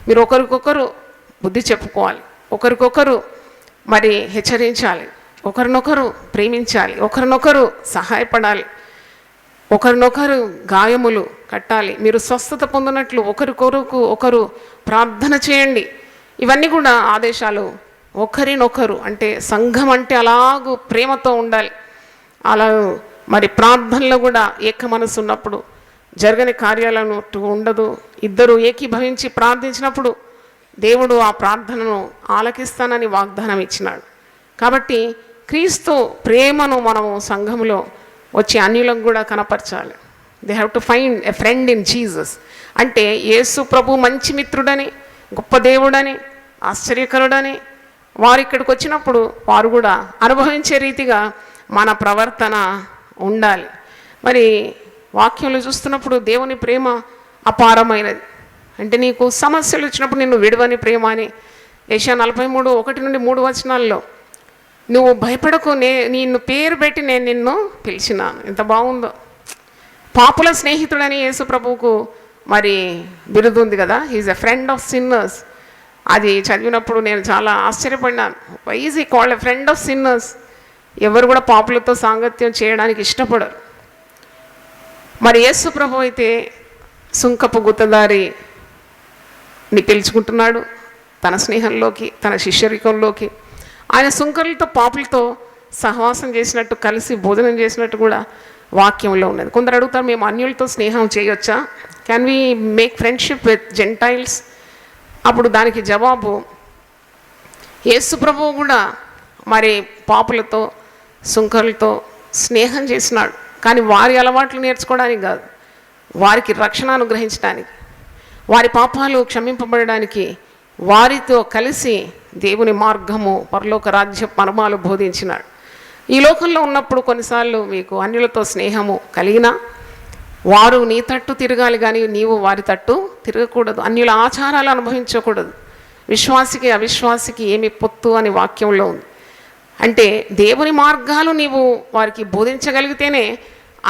మీరు ఒకరికొకరు బుద్ధి చెప్పుకోవాలి, ఒకరికొకరు మరి హెచ్చరించాలి, ఒకరినొకరు ప్రేమించాలి, ఒకరినొకరు సహాయపడాలి, ఒకరినొకరు గాయములు కట్టాలి, మీరు స్వస్థత పొందినట్లు ఒకరికొరకు ఒకరు ప్రార్థన చేయండి. ఇవన్నీ కూడా ఆదేశాలు. ఒకరినొకరు అంటే సంఘం అంటే అలాగూ ప్రేమతో ఉండాలి. అలా మరి ప్రార్థనలో కూడా ఏక మనసు ఉన్నప్పుడు జరగని కార్యాలను ఉండదు. ఇద్దరు ఏకీభవించి ప్రార్థించినప్పుడు దేవుడు ఆ ప్రార్థనను ఆలకిస్తానని వాగ్దానం ఇచ్చినాడు. కాబట్టి క్రీస్తు ప్రేమను మనము సంఘంలో వచ్చి అన్యులకు కూడా కనపరచాలి. They have to find a friend in Jesus. అంటే యేసు ప్రభు మంచి మిత్రుడని, గొప్ప దేవుడని, ఆశ్చర్యకరుడని వారు ఇక్కడికి వచ్చినప్పుడు వారు కూడా అనుభవించే రీతిగా మన ప్రవర్తన ఉండాలి. మరి వాక్యంలో చూస్తున్నప్పుడు దేవుని ప్రేమ అపారమైనది. అంటే నీకు సమస్యలు వచ్చినప్పుడు నిన్ను విడవని ప్రేమ అని యెషయా 43:1-3 నువ్వు భయపడకు, నిన్ను పేరు పెట్టి నేను నిన్ను పిలిచినాను. ఎంత బాగుందో. పాపుల స్నేహితుడని యేసు ప్రభువుకు మరి బిరుదు ఉంది కదా, he's a friend of sinners. అది చదివినప్పుడు నేను చాలా ఆశ్చర్యపడినాను. Why is he called a friend of sinners? ఎవరు కూడా పాపులతో సాంగత్యం చేయడానికి ఇష్టపడరు. మరి యేసు ప్రభు అయితే సుంకపు గుత్తదారిని పిలుచుకుంటున్నాడు తన స్నేహంలోకి, తన శిష్యరికంలోకి. ఆయన సుంకరులతో పాపులతో సహవాసం చేసినట్టు, కలిసి భోజనం చేసినట్టు కూడా వాక్యంలో ఉన్నది. కొందరు అడుగుతారు, మేము అన్యులతో స్నేహం చేయొచ్చా? Can we make friendship with Gentiles? అప్పుడు దానికి జవాబు, యేసు ప్రభువు కూడా మరి పాపులతో సుంకరులతో స్నేహం చేసినాడు. కానీ వారి అలవాట్లు నేర్చుకోవడానికి కాదు, వారికి రక్షణ అనుగ్రహించడానికి, వారి పాపాలు క్షమింపబడడానికి వారితో కలిసి దేవుని మార్గము, పరలోక రాజ్య మర్మాలు బోధించినాడు. ఈ లోకంలో ఉన్నప్పుడు కొన్నిసార్లు మీకు అన్యులతో స్నేహము కలిగినా వారు నీ తట్టు తిరగాలి కానీ నీవు వారి తట్టు తిరగకూడదు. అన్యుల ఆచారాలు అనుభవించకూడదు. విశ్వాసికి అవిశ్వాసికి ఏమి పొత్తు అని వాక్యంలో ఉంది. అంటే దేవుని మార్గాలు నీవు వారికి బోధించగలిగితేనే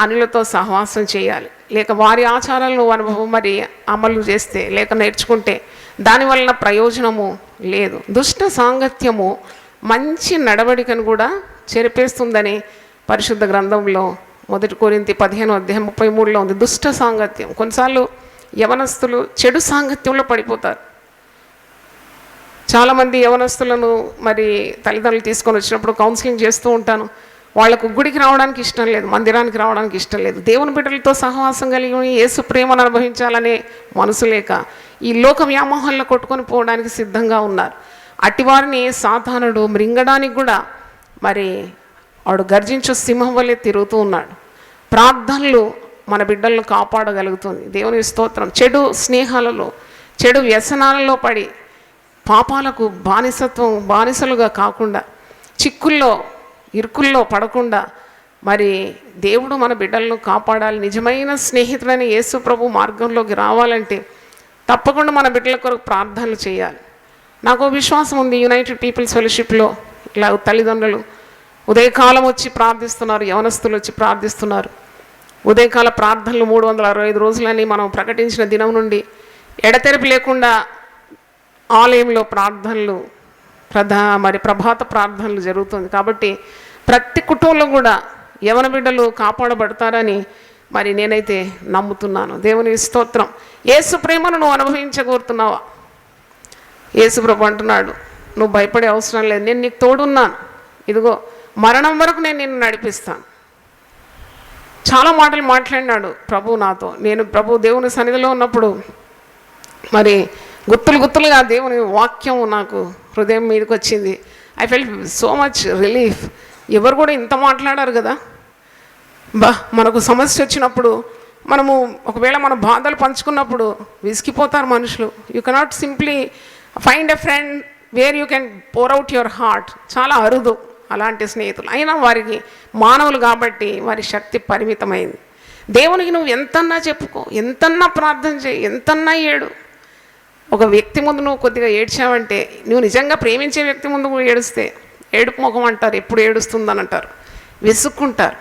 అన్యులతో సహవాసం చేయాలి. లేక వారి ఆచారాలను అనుభవం మరి అమలు చేస్తే, లేక నేర్చుకుంటే దానివలన ప్రయోజనము లేదు. దుష్ట సాంగత్యము మంచి నడవడికను కూడా చెరిపేస్తుందని పరిశుద్ధ గ్రంథంలో 1 కొరింథీ 15:33 ఉంది. దుష్ట సాంగత్యం. కొన్నిసార్లు యవనస్తులు చెడు సాంగత్యంలో పడిపోతారు. చాలామంది యవనస్తులను మరి తల్లిదండ్రులు తీసుకొని వచ్చినప్పుడు కౌన్సిలింగ్ చేస్తూ ఉంటాను. వాళ్లకు గుడికి రావడానికి ఇష్టం లేదు, మందిరానికి రావడానికి ఇష్టం లేదు. దేవుని బిడ్డలతో సహవాసం కలిగి యేసు ప్రేమను అనుభవించాలనే మనసు లేక ఈ లోక వ్యామోహాల్లో కొట్టుకొని పోవడానికి సిద్ధంగా ఉన్నారు. అటివారిని సాతానుడు మృంగడానికి కూడా మరి వాడు గర్జించు సింహం వల్లే తిరుగుతూ ఉన్నాడు. ప్రార్థనలు మన బిడ్డలను కాపాడగలుగుతుంది. దేవుని స్తోత్రం. చెడు స్నేహాలలో, చెడు వ్యసనాలలో పడి పాపాలకు బానిసలుగా కాకుండా, చిక్కుల్లో ఇరుకుల్లో పడకుండా మరి దేవుడు మన బిడ్డలను కాపాడాలి. నిజమైన స్నేహితుడని యేసు ప్రభు మార్గంలోకి రావాలంటే తప్పకుండా మన బిడ్డల కొరకు ప్రార్థనలు చేయాలి. నాకు విశ్వాసం ఉంది, యునైటెడ్ పీపుల్స్ ఫెలోషిప్లో ఇలా తల్లిదండ్రులు ఉదయకాలం వచ్చి ప్రార్థిస్తున్నారు, యవనస్తులు వచ్చి ప్రార్థిస్తున్నారు. ఉదయకాల ప్రార్థనలు 365 రోజులని మనం ప్రకటించిన దినం నుండి ఎడతెరిపి లేకుండా ఆలయంలో ప్రార్థనలు, ప్రభాత ప్రార్థనలు జరుగుతుంది. కాబట్టి ప్రతి కుటుంబంలో కూడా యవన బిడ్డలు కాపాడబడతారని మరి నేనైతే నమ్ముతున్నాను. దేవుని స్తోత్రం. యేసు ప్రేమను నువ్వు అనుభవించగోరుతున్నావా? యేసు ప్రభు అంటున్నాడు, నువ్వు భయపడే అవసరం లేదు, నేను నీకు తోడున్నాను, ఇదిగో మరణం వరకు నేను నిన్ను నడిపిస్తాను. చాలా మాటలు మాట్లాడినాడు ప్రభు నాతో. నేను దేవుని సన్నిధిలో ఉన్నప్పుడు మరి గుత్తులుగా దేవుని వాక్యం నాకు హృదయం మీదకి వచ్చింది. I felt so much relief. ఎవరు కూడా ఇంత మాట్లాడారు కదా. మనకు సమస్య వచ్చినప్పుడు మనము ఒకవేళ మన బాధలు పంచుకున్నప్పుడు విసిగిపోతారు మనుషులు. You cannot simply find a friend where you can pour out your heart. చాలా అరుదు అలాంటి స్నేహితులు. అయినా వారికి మానవులు కాబట్టి వారి శక్తి పరిమితమైంది. దేవునికి నువ్వు ఎంతన్నా చెప్పుకో, ఎంతన్నా ప్రార్థన చేయి, ఎంతన్నా ఏడు. ఒక వ్యక్తి ముందు నువ్వు కొద్దిగా ఏడ్చావంటే, నువ్వు నిజంగా ప్రేమించే వ్యక్తి ముందు ఏడుస్తే ఏడుపు ముఖం అంటారు, ఎప్పుడు ఏడుస్తుందని అంటారు, విసుక్కుంటారు.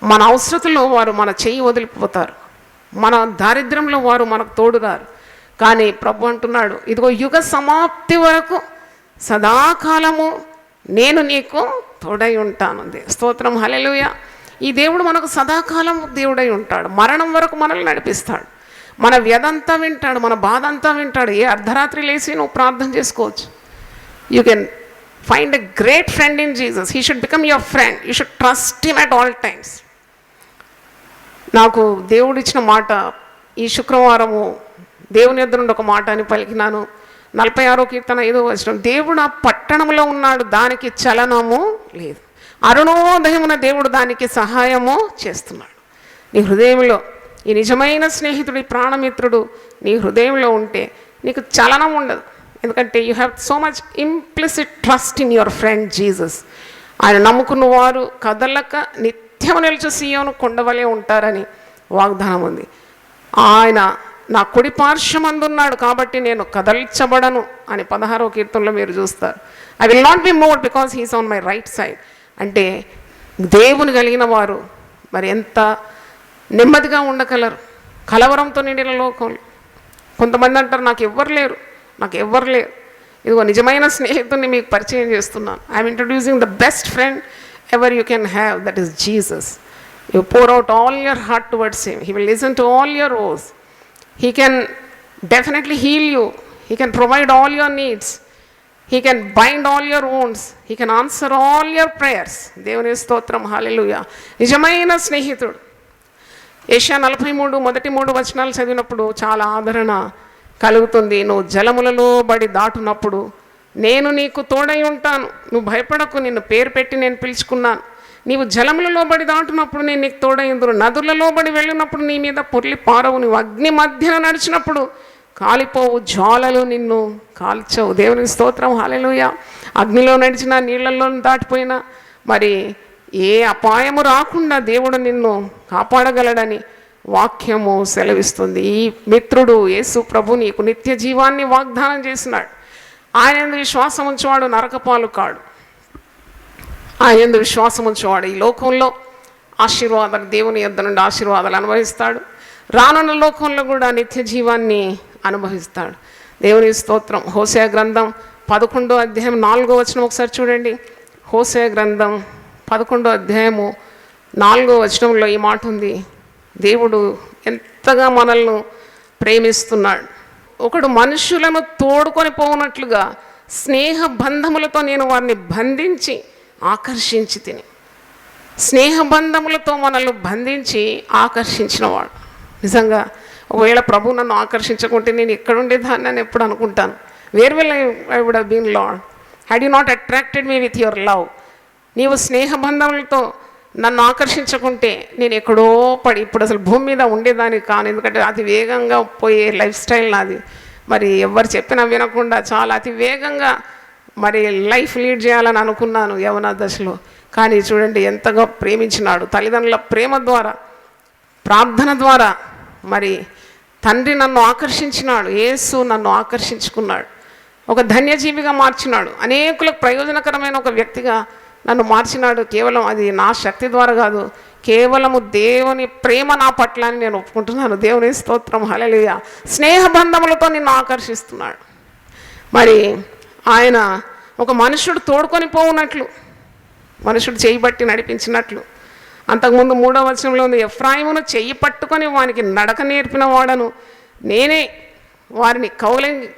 మన అవసరతలో వారు మన చెయ్యి వదిలిపోతారు, మన దారిద్ర్యంలో వారు మనకు తోడురారు. కానీ ప్రభు అంటున్నాడు, ఇదిగో యుగ సమాప్తి వరకు సదాకాలము నేను నీకు తోడై ఉంటాను. స్తోత్రం, హల్లెలూయా. ఈ దేవుడు మనకు సదాకాలం దేవుడై ఉంటాడు. మరణం వరకు మనల్ని నడిపిస్తాడు. మన వ్యధంతా వింటాడు, మన బాధ అంతా వింటాడు. ఏ అర్ధరాత్రి లేచి నువ్వు ప్రార్థన చేసుకోవచ్చు. You can find a great friend in Jesus. He should become your friend. You should trust him at all times. నాకు దేవుడిచ్చిన మాట ఈ శుక్రవారము దేవుని యొద్ద నుండి ఒక మాట అని పలికినాను. 46వ కీర్తన 5వ వచనం, దేవుడు ఆ పట్టణంలో ఉన్నాడు, దానికి చలనము లేదు. అరుణోదయమున దేవుడు దానికి సహాయము చేస్తున్నాడు. నీ హృదయంలో ఈ నిజమైన స్నేహితుడు, ఈ ప్రాణమిత్రుడు నీ హృదయంలో ఉంటే నీకు చలనం ఉండదు. ఎందుకంటే you have so much implicit trust in your friend Jesus. ఆయన నమ్ముకున్న వారు కదలక నిత్యం నిలిచి సీయోను కొండవలే ఉంటారని వాగ్దానం ఉంది. ఆయన నా కుడి పార్శ్వమందున్నాడు కాబట్టి నేను కదల్చబడను అని 16వ కీర్తనలో మీరు చూస్తారు. I will not be moved because he's on my right side. అంటే దేవుని కలిగిన వారు మరి ఎంత నెమ్మదిగా ఉండగలరు కలవరంతో నిండిన లోకంలో. కొంతమంది అంటారు, నాకు ఎవ్వరు లేరు. ఇదిగో నిజమైన స్నేహితుడిని మీకు పరిచయం చేస్తున్నాను. I'm introducing the best friend ever you can have, that is Jesus. You pour out all your heart towards him. He will listen to all your woes. He can definitely heal you. He can provide all your needs. He can bind all your wounds. He can answer all your prayers. దేవుని స్తోత్రం, హల్లెలూయా. నిజమైన స్నేహితుడు. యెషయా 43 మొదటి 3 వచనాలు చదివినప్పుడు చాలా ఆదరణ కలుగుతుంది. నువ్వు జలములలో బడి దాటునప్పుడు నేను నీకు తోడై ఉంటాను, నువ్వు భయపడకు, నిన్ను పేరు పెట్టి నేను పిలుచుకున్నాను. నీవు జలములలో బడి దాటునప్పుడు నేను నీకు తోడైందును, నదులలో బడి వెళ్ళినప్పుడు నీ మీద పొర్లి పారవు, నువ్వు అగ్ని మధ్యన నడిచినప్పుడు కాలిపోవు, జ్వాలలు నిన్ను కాల్చవు. దేవునికి స్తోత్రం, హల్లెలూయా. అగ్నిలో నడిచినా, నీళ్లలో దాటిపోయినా మరి ఏ అపాయము రాకుండా దేవుడు నిన్ను కాపాడగలడని వాక్యము సెలవిస్తుంది. ఈ మిత్రుడు యేసు ప్రభు నీకు నిత్య జీవాన్ని వాగ్దానం చేసినాడు. ఆయన యందు విశ్వాసం ఉంచేవాడు నరకపాలు కాడు. ఆయన యందు విశ్వాసం ఉంచేవాడు ఈ లోకంలో ఆశీర్వాదాలు, దేవుని యొద్ద నుండి ఆశీర్వాదాలు అనుభవిస్తాడు. రానున్న లోకంలో కూడా నిత్య జీవాన్ని అనుభవిస్తాడు. దేవుని స్తోత్రం. హోసేయ గ్రంథం 11వ అధ్యాయం 4వ వచనం ఒకసారి చూడండి. హోసేయ గ్రంథం 11వ అధ్యాయము 4వ వచనంలో ఈ మాట ఉంది. దేవుడు ఎంతగా మనల్ని ప్రేమిస్తున్నాడు. ఒకడు మనుషులను తోడుకొని పోనట్లుగా స్నేహ బంధములతో నేను వారిని బంధించి ఆకర్షించి తిని. స్నేహ బంధములతో మనల్ని బంధించి ఆకర్షించినవాడు. నిజంగా ఒకవేళ ప్రభు నన్ను ఆకర్షించకుంటే నేను ఎక్కడ ఉండేదాన్ని అని ఎప్పుడు అనుకుంటాను. Where will I would have been Lord had you not attracted me with your love. నీవు స్నేహ బంధములతో నన్ను ఆకర్షించకుంటే నేను ఎక్కడో పడి ఇప్పుడు అసలు భూమి మీద ఉండేదాన్ని కాను. ఎందుకంటే అతి వేగంగా పోయే లైఫ్ స్టైల్ నాది. మరి ఎవరు చెప్పినా వినకుండా చాలా అతి వేగంగా మరి లైఫ్ లీడ్ చేయాలని అనుకున్నాను యవన దశలో. కానీ చూడండి ఎంతగా ప్రేమించినాడు. తల్లిదండ్రుల ప్రేమ ద్వారా, ప్రార్థన ద్వారా మరి తండ్రి నన్ను ఆకర్షించినాడు. యేసు నన్ను ఆకర్షించుకున్నాడు. ఒక ధన్యజీవిగా మార్చినాడు. అనేకులకు ప్రయోజనకరమైన ఒక వ్యక్తిగా నన్ను మార్చినాడు. కేవలం అది నా శక్తి ద్వారా కాదు, కేవలము దేవుని ప్రేమ నా పట్ల అని నేను ఒప్పుకుంటున్నాను. దేవుని స్తోత్రం, హల్లెలూయా. స్నేహబంధములతో నిన్ను ఆకర్షిస్తున్నాడు. మరి ఆయన ఒక మనుషుడు తోడుకొని పోవునట్లు, మనుషుడు చేయి బట్టి నడిపించినట్లు. అంతకుముందు 3వ వచనంలో ఉంది, ఎఫ్రాయిమును చెయ్యి పట్టుకొని వానికి నడక నేర్పిన వాడను నేనే, వారిని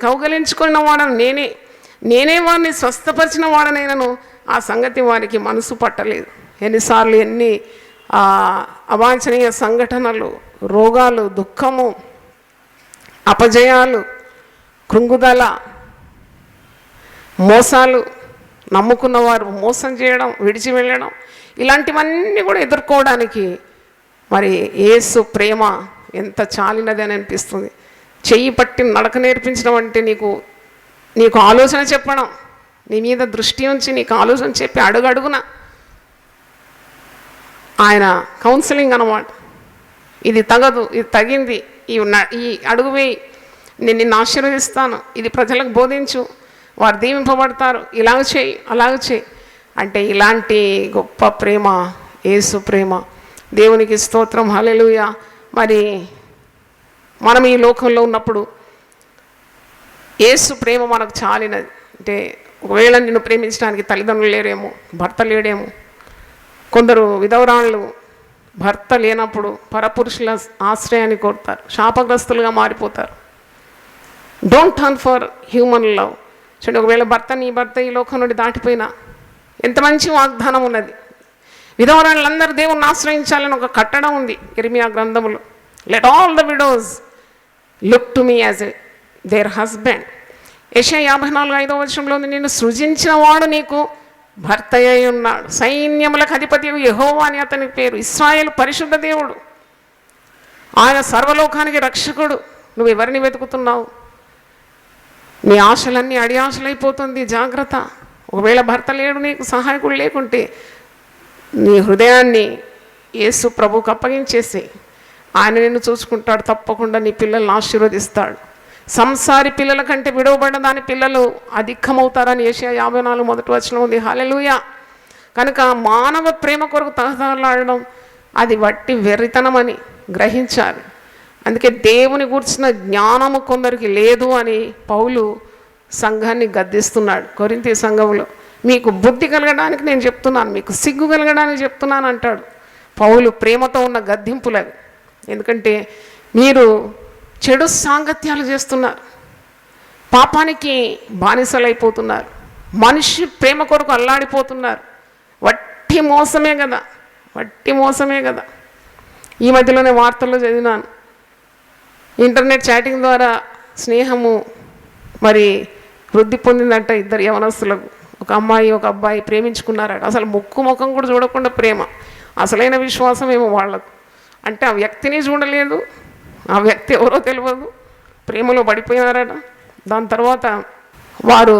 కౌగలించుకున్న వాడను నేనే వారిని స్వస్థపరిచిన వాడనైనను ఆ సంగతి వారికి మనసు పట్టలేదు. ఎన్నిసార్లు ఎన్ని అవాంఛనీయ సంఘటనలు, రోగాలు, దుఃఖము, అపజయాలు, కృంగుదల, మోసాలు, నమ్ముకున్నవారు మోసం చేయడం, విడిచి వెళ్ళడం, ఇలాంటివన్నీ కూడా ఎదుర్కోవడానికి మరి యేసు ప్రేమ ఎంత చాలినది అని అనిపిస్తుంది. చెయ్యి పట్టి నడక నేర్పించడం అంటే నీకు ఆలోచన చెప్పడం, నీ మీద దృష్టి ఉంచి నీకు ఆలోచన చెప్పి అడుగడుగున ఆయన కౌన్సిలింగ్ అన్నమాట. ఇది తగదు, ఇది తగింది, ఈ అడుగు వేయి, నేను నిన్ను ఆశీర్వదిస్తాను, ఇది ప్రజలకు బోధించు, వారు దీవింపబడతారు, ఇలాగ చేయి అలాగ చేయి అంటే ఇలాంటి గొప్ప ప్రేమ యేసు ప్రేమ. దేవునికి స్తోత్రం, హల్లెలూయా. మరి మనం ఈ లోకంలో ఉన్నప్పుడు యేసు ప్రేమ మనకు చాలినది. అంటే ఒకవేళ నిన్ను ప్రేమించడానికి తల్లిదండ్రులు లేరేమో, భర్త లేడేమో. కొందరు విధవరాళ్ళు భర్త లేనప్పుడు పరపురుషుల ఆశ్రయాన్ని కోరుతారు, శాపగ్రస్తులుగా మారిపోతారు. Don't turn for human love. చూడండి, ఒకవేళ నీ భర్త ఈ లోకం నుండి దాటిపోయినా ఎంత మంచి వాగ్దానం ఉన్నది. విధవరాళ్ళందరూ దేవుణ్ణి ఆశ్రయించాలని ఒక కట్టడం ఉంది ఇర్మియా గ్రంథములో. Let all the widows look to me as there husband. యెషయా 54:5 నిన్ను సృజించిన వాడు నీకు భర్త అయి ఉన్నాడు, సైన్యములకు అధిపతి యెహోవా అని అతని పేరు. ఇశ్రాయేలు పరిశుద్ధ దేవుడు, ఆయన సర్వలోకానికి రక్షకుడు. నువ్వు ఎవరిని వెతుకుతున్నావు? నీ ఆశలన్నీ అడి ఆశలైపోతుంది, జాగ్రత్త. ఒకవేళ భర్త లేడు, నీకు సహాయకుడు లేకుంటే నీ హృదయాన్ని యేసు ప్రభువుకు అప్పగించేసి ఆయన నిన్ను చూసుకుంటాడు. తప్పకుండా నీ పిల్లల్ని ఆశీర్వదిస్తాడు. సంసారి పిల్లల కంటే విడవబడిన దాని పిల్లలు అధికమవుతారని యెషయా 54:1 ఉంది. హల్లెలూయా. కనుక మానవ ప్రేమ కొరకు తహతహలాడడం అది వట్టి వెర్రితనమని గ్రహించాలి. అందుకే దేవుని గురించిన జ్ఞానము కొందరికి లేదు అని పౌలు సంఘాన్ని గద్దిస్తున్నాడు కొరింథీ సంఘంలో. మీకు బుద్ధి కలగడానికి నేను చెప్తున్నాను, మీకు సిగ్గు కలగడానికి చెప్తున్నాను అంటాడు పౌలు. ప్రేమతో ఉన్న గద్దింపులవి. ఎందుకంటే మీరు చెడు సాంగత్యాలు చేస్తున్నారు, పాపానికి బానిసలైపోతున్నారు, మనిషి ప్రేమ కొరకు అల్లాడిపోతున్నారు. వట్టి మోసమే కదా, వట్టి మోసమే కదా. ఈ మధ్యలోనే వార్తల్లో చదివినాను, ఇంటర్నెట్ చాటింగ్ ద్వారా స్నేహము మరి వృద్ధి పొందిందంట. ఇద్దరు యవనస్తులకు, ఒక అమ్మాయి ఒక అబ్బాయి ప్రేమించుకున్నారట. అసలు ముక్కు ముఖం కూడా చూడకుండా ప్రేమ. అసలైన విశ్వాసం ఏమో వాళ్ళకు. అంటే ఆ వ్యక్తిని చూడలేదు, ఆ వ్యక్తి ఎవరో తెలియదు, ప్రేమలో పడిపోయినారట. దాని తర్వాత వారు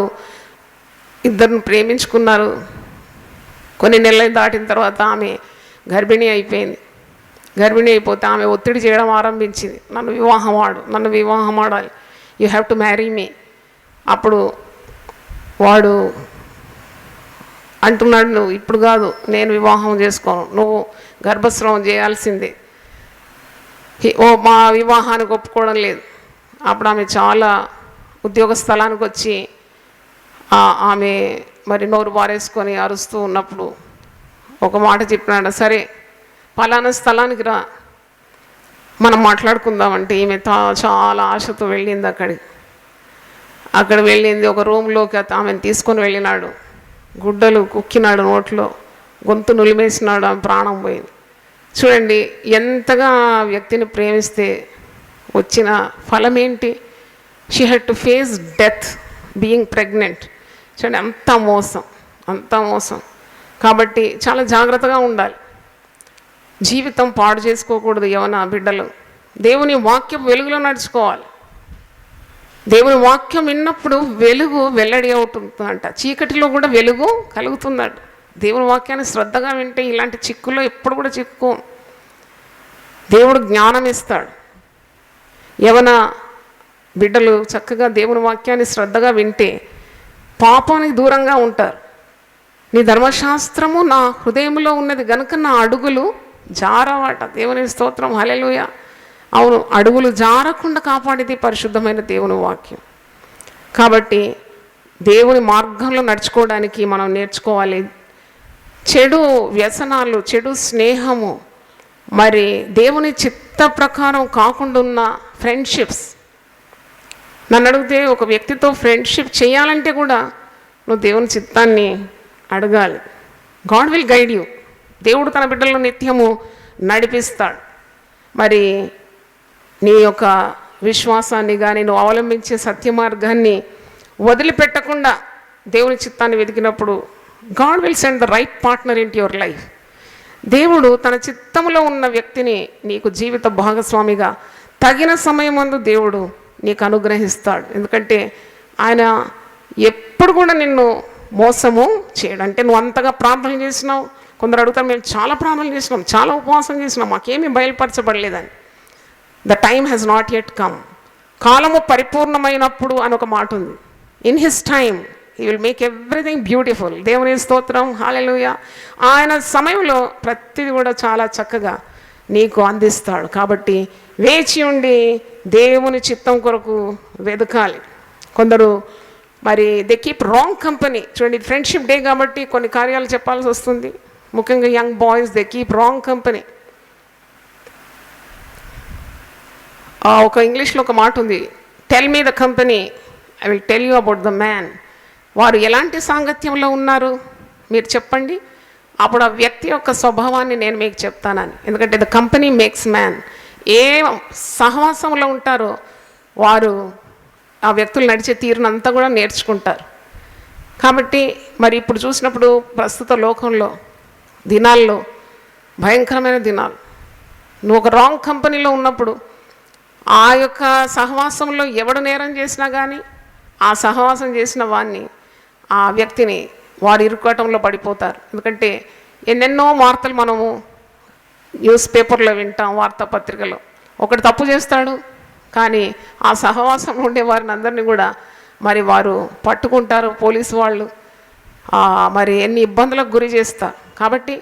ఇద్దరిని ప్రేమించుకున్నారు. కొన్ని నెలలు దాటిన తర్వాత ఆమె గర్భిణీ అయిపోయింది. గర్భిణీ అయిపోతే ఆమె ఒత్తిడి చేయడం ఆరంభించింది, నన్ను వివాహం ఆడాలి, you have to marry me. అప్పుడు వాడు అంటున్నాడు, నువ్వు ఇప్పుడు కాదు, నేను వివాహం చేసుకోను, నువ్వు గర్భస్రావం చేయాల్సిందే. మా వివాహానికి ఒప్పుకోవడం లేదు. అప్పుడు ఆమె చాలా ఉద్యోగ స్థలానికి వచ్చి ఆమె మరి నోరు బారేసుకొని అరుస్తూ ఉన్నప్పుడు ఒక మాట చెప్పినాడు, సరే పలానా స్థలానికి రా, మనం మాట్లాడుకుందామంటే ఈమె చాలా ఆశతో వెళ్ళింది. అక్కడ వెళ్ళింది, ఒక రూమ్లోకి ఆమెను తీసుకొని వెళ్ళినాడు. గుడ్డలు కుక్కినాడు, నోట్లో గొంతు నులిమేసినాడు, ఆమె ప్రాణం పోయింది. చూడండి, ఎంతగా వ్యక్తిని ప్రేమిస్తే వచ్చిన ఫలం ఏంటి? She had to face death being pregnant. చూడండి, అంత మోసం. కాబట్టి చాలా జాగ్రత్తగా ఉండాలి. జీవితం పాడు చేసుకోకూడదు. యవన బిడ్డలు దేవుని వాక్యం వెలుగులో నడుచుకోవాలి. దేవుని వాక్యం విన్నప్పుడు వెలుగు వెల్లడి అవుతుందంట, చీకటిలో కూడా వెలుగు కలుగుతుందంట. దేవుని వాక్యాన్ని శ్రద్ధగా వింటే ఇలాంటి చిక్కుల్లో ఎప్పుడు కూడా చిక్కుకోం. దేవుడు జ్ఞానం ఇస్తాడు. యవన బిడ్డలు చక్కగా దేవుని వాక్యాన్ని శ్రద్ధగా వింటే పాపానికి దూరంగా ఉంటారు. నీ ధర్మశాస్త్రము నా హృదయంలో ఉన్నది గనుక నా అడుగులు జారవాట. దేవుని స్తోత్రం, హల్లెలూయా. అవును, అడుగులు జారకుండా కాపాడేది పరిశుద్ధమైన దేవుని వాక్యం. కాబట్టి దేవుని మార్గంలో నడుచుకోవడానికి మనం నేర్చుకోవాలి. చెడు వ్యసనాలు, చెడు స్నేహము, మరి దేవుని చిత్త ప్రకారం కాకుండా ఉన్న ఫ్రెండ్షిప్స్. నన్ను అడిగితే ఒక వ్యక్తితో ఫ్రెండ్షిప్ చేయాలంటే కూడా నువ్వు దేవుని చిత్తాన్ని అడగాలి. God will guide you. దేవుడు తన బిడ్డలను నిత్యము నడిపిస్తాడు. మరి నీ యొక్క విశ్వాసాన్ని కానీ నువ్వు అవలంబించే సత్య మార్గాన్ని వదిలిపెట్టకుండా దేవుని చిత్తాన్ని వెతికినప్పుడు God will send the right partner into your life. దేవుడు తన చిత్తంలో ఉన్న వ్యక్తిని నీకు జీవిత భాగస్వామిగా తగిన సమయమందు దేవుడు నీకు అనుగ్రహిస్తాడు. ఎందుకంటే ఆయన ఎప్పుడు కూడా నిన్ను మోసము చేయడు. అంటే నువ్వు అంతగా ప్రార్థన చేసినావు. కొందరు అడుగుతారు, మేము చాలా ప్రార్థనలు చేసినాం, చాలా ఉపవాసం చేసినాం, మాకేమీ బయలుపరచబడలేదని. The time has not yet come. కాలము పరిపూర్ణమైనప్పుడు అని ఒక మాట ఉంది. In his time he will make everything beautiful. దేవుని స్తోత్రం, హల్లెలూయా. ఆయన సమయంలో ప్రతిదీ కూడా చాలా చక్కగా నీకు అందిస్తాడు. కాబట్టి వేచి ఉండి దేవుని చిత్తం కొరకు వెతకాలి. కొందరు మరి దే కీప్ రాంగ్ కంపెనీ. చూడండి, ఫ్రెండ్షిప్ డే కాబట్టి కొన్ని కార్యాలు చెప్పాల్సి వస్తుంది. ముఖ్యంగా young boys they keep wrong company. ఒక ఇంగ్లీష్లో ఒక మాట ఉంది, tell me the company, I will tell you about the man. వారు ఎలాంటి సాంగత్యంలో ఉన్నారు మీరు చెప్పండి, అప్పుడు ఆ వ్యక్తి యొక్క స్వభావాన్ని నేను మీకు చెప్తానని. ఎందుకంటే ద కంపెనీ మేక్స్ మ్యాన్. ఏ సహవాసంలో ఉంటారో వారు ఆ వ్యక్తులు నడిచే తీరునంతా కూడా నేర్చుకుంటారు. కాబట్టి మరి ఇప్పుడు చూసినప్పుడు ప్రస్తుత లోకంలో దినాల్లో భయంకరమైన దినాలు. నువ్వు ఒక రాంగ్ కంపెనీలో ఉన్నప్పుడు ఆ యొక్క సహవాసంలో ఎవడు నేరం చేసినా కానీ ఆ సహవాసం చేసిన వాడిని, ఆ వ్యక్తిని వారు ఇరుక్కోవటంలో పడిపోతారు. ఎందుకంటే ఎన్నెన్నో వార్తలు మనము న్యూస్ పేపర్లో వింటాం, వార్తాపత్రికలో. ఒకటి తప్పు చేస్తాడు కానీ ఆ సహవాసంలో ఉండే వారిని అందరినీ కూడా మరి వారు పట్టుకుంటారు పోలీసు వాళ్ళు, మరి ఎన్ని ఇబ్బందులకు గురి చేస్తారు. కాబట్టి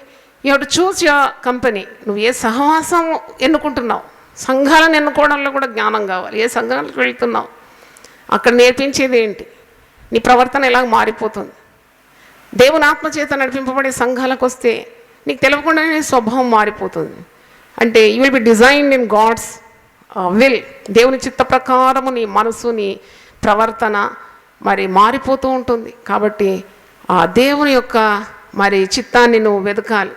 you have to choose your company. నువ్వు ఏ సహవాసం ఎన్నుకుంటున్నావు, సంఘాలను ఎన్నుకోవడంలో కూడా జ్ఞానం కావాలి. ఏ సంఘాలకు వెళ్తున్నావు, అక్కడ నేర్పించేది ఏంటి, నీ ప్రవర్తన ఎలా మారిపోతుంది. దేవుని ఆత్మచేత నడిపింపబడే సంఘాలకు వస్తే నీకు తెలియకుండానే స్వభావం మారిపోతుంది. అంటే you will be designed in God's will. దేవుని చిత్త ప్రకారము నీ మనసు, నీ ప్రవర్తన మరి మారిపోతూ ఉంటుంది. కాబట్టి ఆ దేవుని యొక్క మరి చిత్తాన్ని నువ్వు వెతకాలి.